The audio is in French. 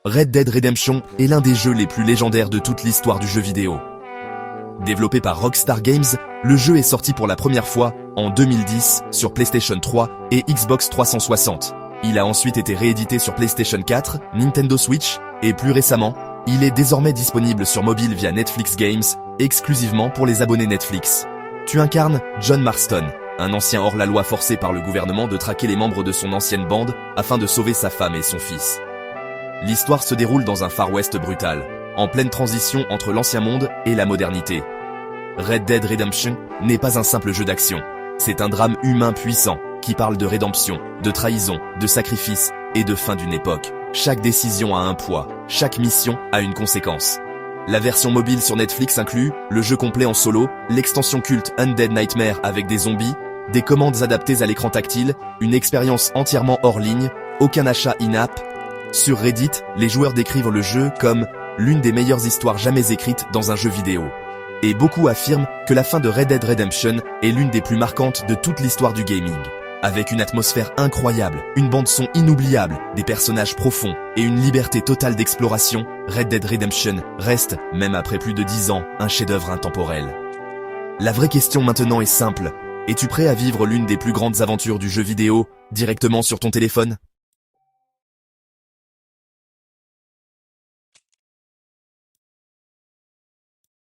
Red Dead Redemption est l'un des jeux les plus légendaires de toute l'histoire du jeu vidéo. Développé par Rockstar Games, le jeu est sorti pour la première fois en 2010 sur PlayStation 3 et Xbox 360. Il a ensuite été réédité sur PlayStation 4, Nintendo Switch, et plus récemment, il est désormais disponible sur mobile via Netflix Games, exclusivement pour les abonnés Netflix. Tu incarnes John Marston, un ancien hors-la-loi forcé par le gouvernement de traquer les membres de son ancienne bande afin de sauver sa femme et son fils. L'histoire se déroule dans un Far West brutal, en pleine transition entre l'ancien monde et la modernité. Red Dead Redemption n'est pas un simple jeu d'action, c'est un drame humain puissant qui parle de rédemption, de trahison, de sacrifice et de fin d'une époque. Chaque décision a un poids, chaque mission a une conséquence. La version mobile sur Netflix inclut le jeu complet en solo, l'extension culte Undead Nightmare avec des zombies, des commandes adaptées à l'écran tactile, une expérience entièrement hors ligne, aucun achat in-app. Sur Reddit, les joueurs décrivent le jeu comme l'une des meilleures histoires jamais écrites dans un jeu vidéo. Et beaucoup affirment que la fin de Red Dead Redemption est l'une des plus marquantes de toute l'histoire du gaming. Avec une atmosphère incroyable, une bande-son inoubliable, des personnages profonds et une liberté totale d'exploration, Red Dead Redemption reste, même après plus de 10 ans, un chef-d'œuvre intemporel. La vraie question maintenant est simple. Es-tu prêt à vivre l'une des plus grandes aventures du jeu vidéo directement sur ton téléphone ?